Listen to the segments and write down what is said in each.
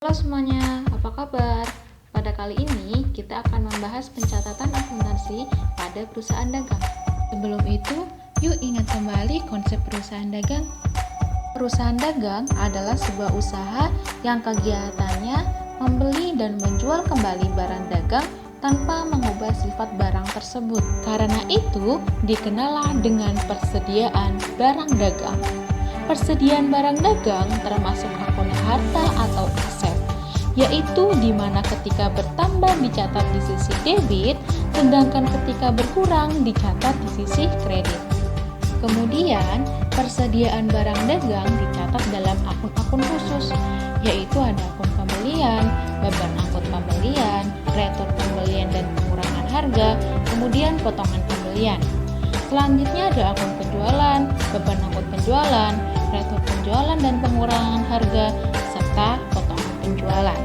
Halo semuanya, apa kabar? Pada kali ini kita akan membahas pencatatan akuntansi pada perusahaan dagang. Sebelum itu, yuk ingat kembali konsep perusahaan dagang. Perusahaan dagang adalah sebuah usaha yang kegiatannya membeli dan menjual kembali barang dagang tanpa mengubah sifat barang tersebut. Karena itu, dikenallah dengan persediaan barang dagang. Persediaan barang dagang termasuk akun harta atau aset, yaitu di mana ketika bertambah dicatat di sisi debit, sedangkan ketika berkurang dicatat di sisi kredit. Kemudian, persediaan barang dagang dicatat dalam akun-akun khusus, yaitu ada akun pembelian, beban angkut pembelian, retur pembelian dan pengurangan harga, kemudian potongan pembelian. Selanjutnya ada akun penjualan, beban angkut penjualan, retur penjualan dan pengurangan harga, serta potongan penjualan.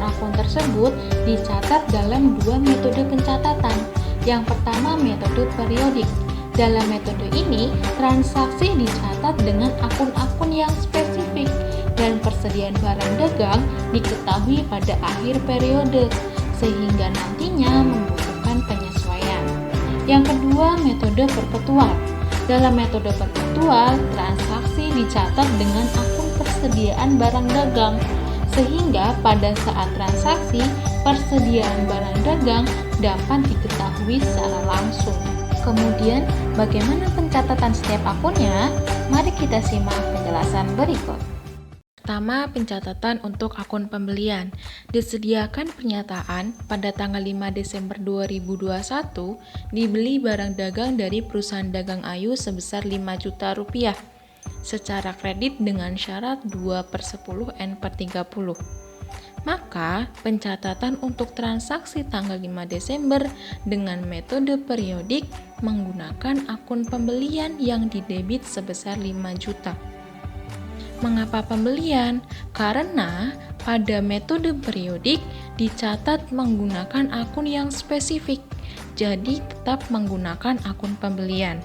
Akun tersebut dicatat dalam dua metode pencatatan. Yang pertama metode periodik. Dalam metode ini, transaksi dicatat dengan akun-akun yang spesifik dan persediaan barang dagang diketahui pada akhir periode, sehingga nantinya membutuhkan penyesuaian. Yang kedua, metode perpetual. Dalam metode perpetual, transaksi dicatat dengan akun persediaan barang dagang, sehingga pada saat transaksi, persediaan barang dagang dapat diketahui secara langsung. Kemudian, bagaimana pencatatan setiap akunnya? Mari kita simak penjelasan berikut. Pertama, pencatatan untuk akun pembelian. Disediakan pernyataan pada tanggal 5 Desember 2021 dibeli barang dagang dari perusahaan dagang Ayu sebesar 5 juta rupiah secara kredit dengan syarat 2/10 N/30. Maka, pencatatan untuk transaksi tanggal 5 Desember dengan metode periodik menggunakan akun pembelian yang didebit sebesar 5 juta. Mengapa pembelian? Karena pada metode periodik dicatat menggunakan akun yang spesifik, jadi tetap menggunakan akun pembelian.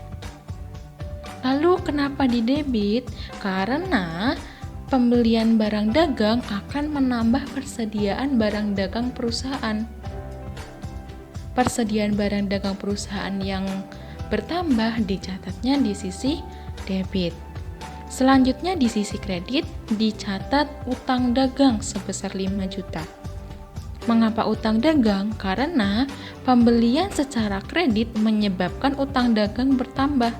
Lalu kenapa didebit? Karena pembelian barang dagang akan menambah persediaan barang dagang perusahaan. Persediaan barang dagang perusahaan yang bertambah dicatatnya di sisi debit. Selanjutnya di sisi kredit dicatat utang dagang sebesar 5 juta. Mengapa utang dagang? Karena pembelian secara kredit menyebabkan utang dagang bertambah.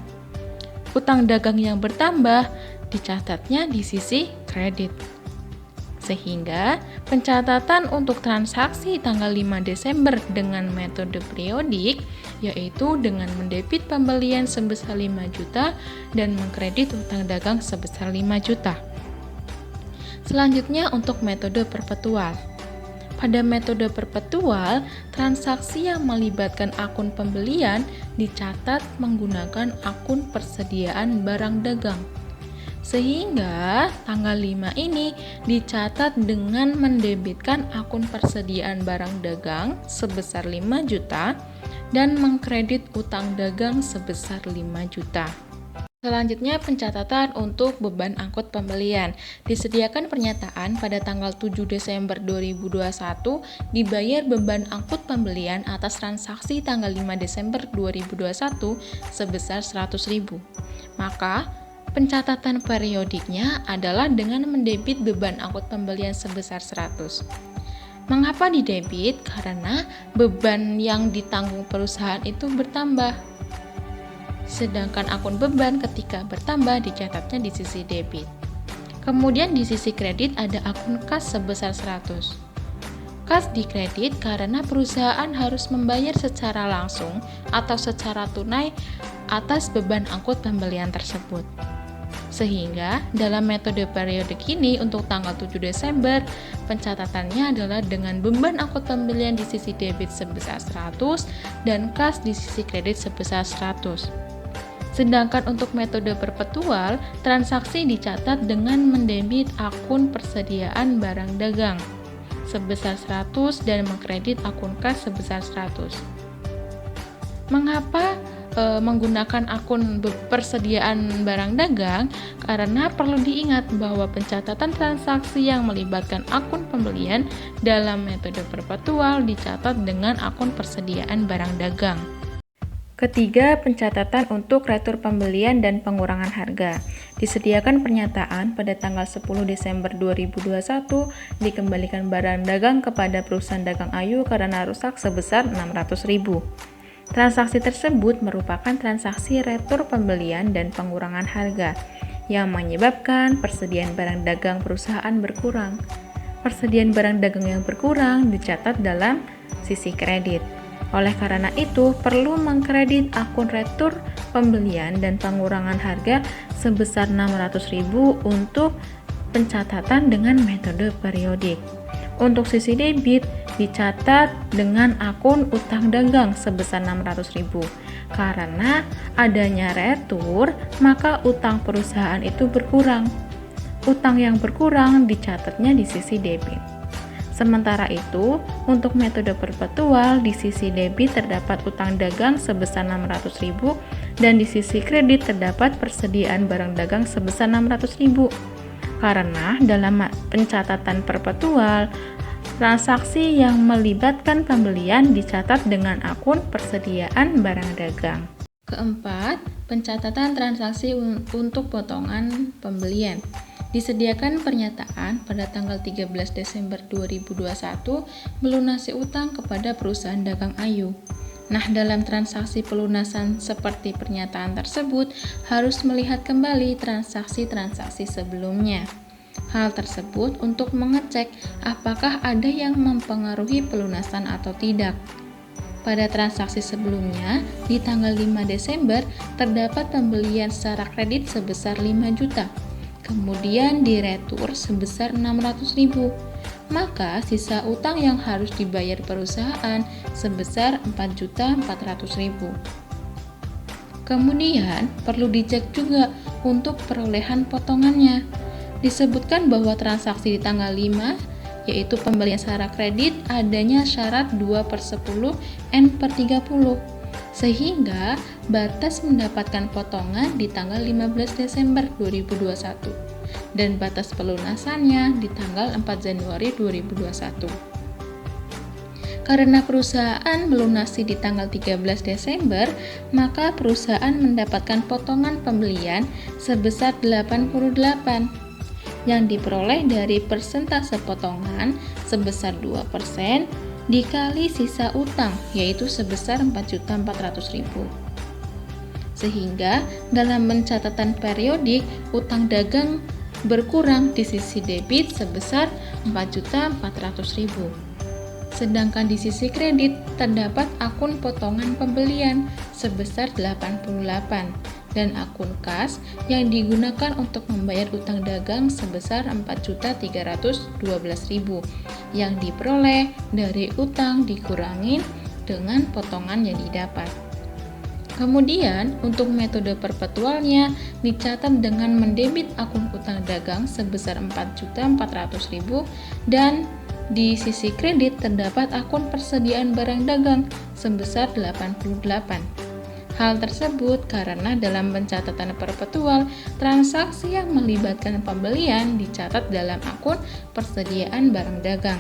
Utang dagang yang bertambah dicatatnya di sisi kredit. Sehingga pencatatan untuk transaksi tanggal 5 Desember dengan metode periodik yaitu dengan mendebit pembelian sebesar 5 juta dan mengkredit utang dagang sebesar 5 juta. Selanjutnya untuk metode perpetual. Pada metode perpetual, transaksi yang melibatkan akun pembelian dicatat menggunakan akun persediaan barang dagang. Sehingga tanggal 5 ini dicatat dengan mendebitkan akun persediaan barang dagang sebesar 5 juta dan mengkredit utang dagang sebesar 5 juta. Selanjutnya pencatatan untuk beban angkut pembelian. Disediakan pernyataan pada tanggal 7 Desember 2021 dibayar beban angkut pembelian atas transaksi tanggal 5 Desember 2021 sebesar 100.000. Maka pencatatan periodiknya adalah dengan mendebit beban angkut pembelian sebesar 100. Mengapa didebit? Karena beban yang ditanggung perusahaan itu bertambah. Sedangkan akun beban ketika bertambah dicatatnya di sisi debit. Kemudian di sisi kredit ada akun kas sebesar 100. Kas dikredit karena perusahaan harus membayar secara langsung atau secara tunai atas beban angkut pembelian tersebut. Sehingga dalam metode periodik ini untuk tanggal 7 Desember pencatatannya adalah dengan beban angkut pembelian di sisi debit sebesar 100 dan kas di sisi kredit sebesar 100. Sedangkan untuk metode perpetual, transaksi dicatat dengan mendebit akun persediaan barang dagang sebesar 100 dan mengkredit akun kas sebesar 100. Mengapa menggunakan akun persediaan barang dagang karena perlu diingat bahwa pencatatan transaksi yang melibatkan akun pembelian dalam metode perpetual dicatat dengan akun persediaan barang dagang. Ketiga, pencatatan untuk retur pembelian dan pengurangan harga. Disediakan pernyataan pada tanggal 10 Desember 2021 dikembalikan barang dagang kepada perusahaan dagang Ayu karena rusak sebesar 600.000. Transaksi tersebut merupakan transaksi retur pembelian dan pengurangan harga yang menyebabkan persediaan barang dagang perusahaan berkurang. Persediaan barang dagang yang berkurang dicatat dalam sisi kredit. Oleh karena itu, perlu mengkredit akun retur pembelian dan pengurangan harga sebesar 600.000 untuk pencatatan dengan metode periodik. Untuk sisi debit, dicatat dengan akun utang dagang sebesar 600.000. Karena adanya retur, maka utang perusahaan itu berkurang. Utang yang berkurang dicatatnya di sisi debit. Sementara itu, untuk metode perpetual, di sisi debit terdapat utang dagang sebesar 600.000 dan di sisi kredit terdapat persediaan barang dagang sebesar 600.000. Karena dalam pencatatan perpetual, transaksi yang melibatkan pembelian dicatat dengan akun persediaan barang dagang. Keempat, pencatatan transaksi untuk potongan pembelian. Disediakan pernyataan pada tanggal 13 Desember 2021 melunasi utang kepada perusahaan dagang Ayu. Nah, dalam transaksi pelunasan seperti pernyataan tersebut harus melihat kembali transaksi-transaksi sebelumnya. Hal tersebut untuk mengecek apakah ada yang mempengaruhi pelunasan atau tidak. Pada transaksi sebelumnya, di tanggal 5 Desember terdapat pembelian secara kredit sebesar 5 juta. Kemudian diretur sebesar 600.000, maka sisa utang yang harus dibayar perusahaan sebesar 4.400.000. Kemudian perlu dicek juga untuk perolehan potongannya. Disebutkan bahwa transaksi di tanggal 5, yaitu pembelian secara kredit, adanya syarat 2/10 N/30. Sehingga batas mendapatkan potongan di tanggal 15 Desember 2021 dan batas pelunasannya di tanggal 4 Januari 2021. Karena perusahaan melunasi di tanggal 13 Desember, maka perusahaan mendapatkan potongan pembelian sebesar 88 yang diperoleh dari persentase potongan sebesar 2% dikali sisa utang, yaitu sebesar 4.400.000. Sehingga dalam pencatatan periodik, utang dagang berkurang di sisi debit sebesar 4.400.000. Sedangkan di sisi kredit terdapat akun potongan pembelian sebesar 88 dan akun kas yang digunakan untuk membayar utang dagang sebesar 4.312.000 yang diperoleh dari utang dikurangin dengan potongan yang didapat. Kemudian untuk metode perpetualnya dicatat dengan mendebit akun utang dagang sebesar 4.400.000 dan di sisi kredit terdapat akun persediaan barang dagang sebesar 88. Hal tersebut karena dalam pencatatan perpetual, transaksi yang melibatkan pembelian dicatat dalam akun persediaan barang dagang.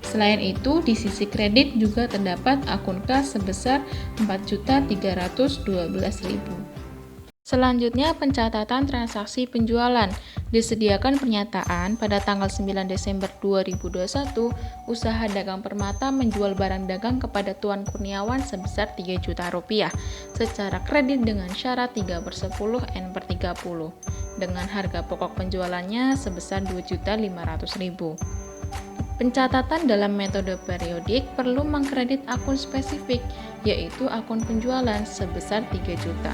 Selain itu, di sisi kredit juga terdapat akun kas sebesar 4.312.000. Selanjutnya, pencatatan transaksi penjualan. Disediakan pernyataan pada tanggal 9 Desember 2021, usaha dagang Permata menjual barang dagang kepada Tuan Kurniawan sebesar 3 juta rupiah secara kredit dengan syarat 3/10 N/30 dengan harga pokok penjualannya sebesar 2.500.000. Pencatatan dalam metode periodik perlu mengkredit akun spesifik, yaitu akun penjualan sebesar 3 juta.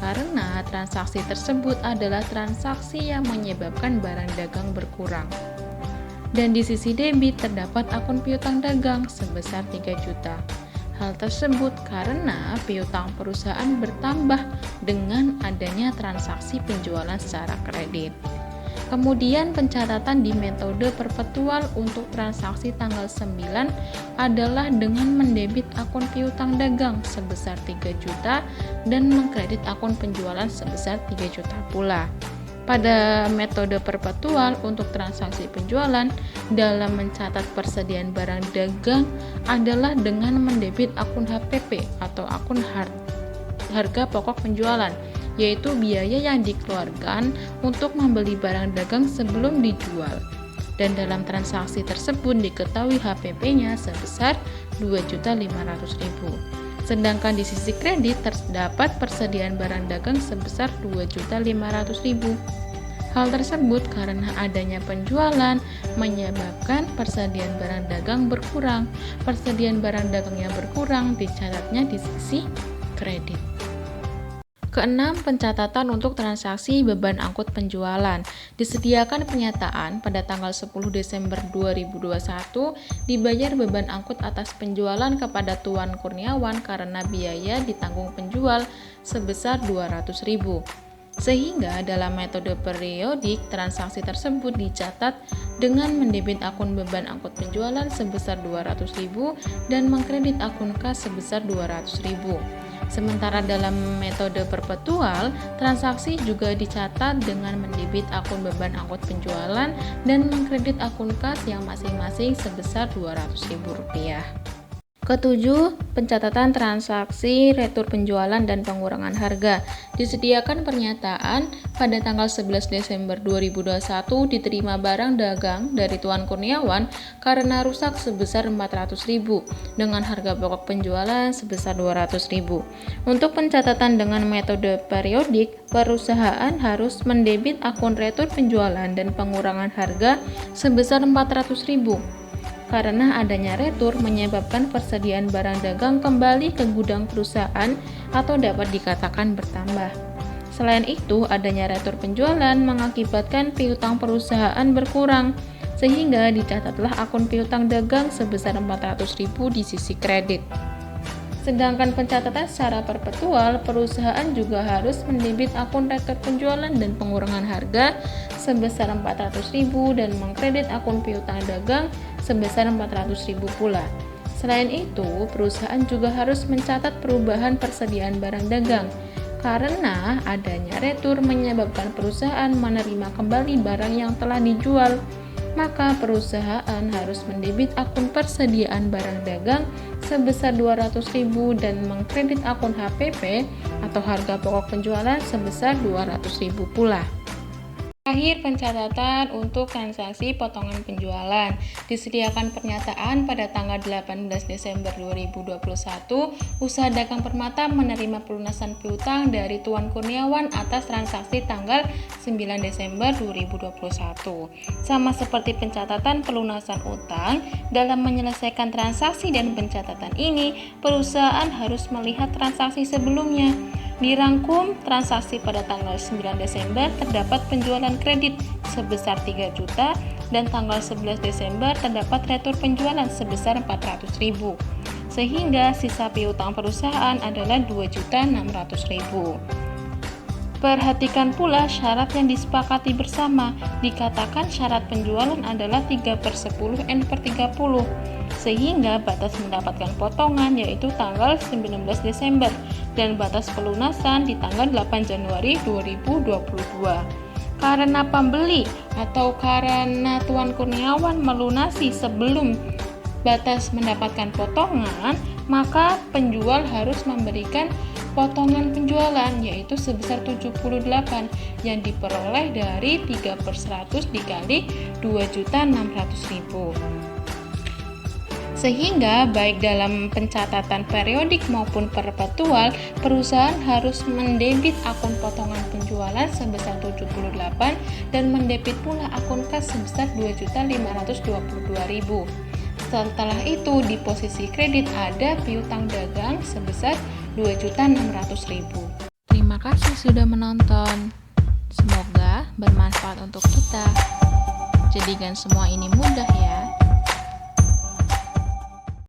Karena transaksi tersebut adalah transaksi yang menyebabkan barang dagang berkurang. Dan di sisi debit terdapat akun piutang dagang sebesar 3 juta. Hal tersebut karena piutang perusahaan bertambah dengan adanya transaksi penjualan secara kredit. Kemudian pencatatan di metode perpetual untuk transaksi tanggal 9 adalah dengan mendebit akun piutang dagang sebesar 3 juta dan mengkredit akun penjualan sebesar 3 juta pula. Pada metode perpetual untuk transaksi penjualan dalam mencatat persediaan barang dagang adalah dengan mendebit akun HPP atau akun harga pokok penjualan, yaitu biaya yang dikeluarkan untuk membeli barang dagang sebelum dijual. Dan dalam transaksi tersebut diketahui HPP-nya sebesar 2.500.000. Sedangkan di sisi kredit terdapat persediaan barang dagang sebesar 2.500.000. Hal tersebut karena adanya penjualan menyebabkan persediaan barang dagang berkurang. Persediaan barang dagang yang berkurang dicatatnya di sisi kredit. Keenam, pencatatan untuk transaksi beban angkut penjualan. Disediakan pernyataan pada tanggal 10 Desember 2021 dibayar beban angkut atas penjualan kepada Tuan Kurniawan karena biaya ditanggung penjual sebesar 200.000. Sehingga dalam metode periodik transaksi tersebut dicatat dengan mendebit akun beban angkut penjualan sebesar 200.000 dan mengkredit akun kas sebesar 200.000. Sementara dalam metode perpetual, transaksi juga dicatat dengan mendebit akun beban angkut penjualan dan mengkredit akun kas yang masing-masing sebesar Rp200.000. Ketujuh, pencatatan transaksi retur penjualan dan pengurangan harga. Disediakan pernyataan pada tanggal 11 Desember 2021 diterima barang dagang dari Tuan Kurniawan karena rusak sebesar 400.000 dengan harga pokok penjualan sebesar 200.000. Untuk pencatatan dengan metode periodik, perusahaan harus mendebit akun retur penjualan dan pengurangan harga sebesar 400.000. Karena adanya retur menyebabkan persediaan barang dagang kembali ke gudang perusahaan atau dapat dikatakan bertambah. Selain itu, adanya retur penjualan mengakibatkan piutang perusahaan berkurang, sehingga dicatatlah akun piutang dagang sebesar 400.000 di sisi kredit. Sedangkan pencatatan secara perpetual, perusahaan juga harus mendebit akun retur penjualan dan pengurangan harga sebesar 400.000 dan mengkredit akun piutang dagang sebesar 400.000 pula. Selain itu, perusahaan juga harus mencatat perubahan persediaan barang dagang karena adanya retur menyebabkan perusahaan menerima kembali barang yang telah dijual. Maka perusahaan harus mendebit akun persediaan barang dagang sebesar 200.000 dan mengkredit akun HPP atau harga pokok penjualan sebesar 200.000 pula. Terakhir, pencatatan untuk transaksi potongan penjualan. Disediakan pernyataan pada tanggal 18 Desember 2021, usaha dagang Permata menerima pelunasan piutang dari Tuan Kurniawan atas transaksi tanggal 9 Desember 2021. Sama seperti pencatatan pelunasan utang, dalam menyelesaikan transaksi dan pencatatan ini, perusahaan harus melihat transaksi sebelumnya. Dirangkum, transaksi pada tanggal 9 Desember terdapat penjualan kredit sebesar 3 juta dan tanggal 11 Desember terdapat retur penjualan sebesar 400.000. Sehingga sisa piutang perusahaan adalah 2.600.000. Perhatikan pula syarat yang disepakati bersama. Dikatakan syarat penjualan adalah 3/10 N/30. Sehingga batas mendapatkan potongan yaitu tanggal 19 Desember dan batas pelunasan di tanggal 8 Januari 2022. Karena pembeli atau karena Tuan Kurniawan melunasi sebelum batas mendapatkan potongan, maka penjual harus memberikan potongan penjualan yaitu sebesar 78 yang diperoleh dari 3/100 dikali 2.600.000. Sehingga baik dalam pencatatan periodik maupun perpetual, perusahaan harus mendebit akun potongan penjualan sebesar 78 dan mendebit pula akun kas sebesar 2.522.000. Setelah itu di posisi kredit ada piutang dagang sebesar 2.600.000. Terima kasih sudah menonton. Semoga bermanfaat untuk kita. Jadikan semua ini mudah ya.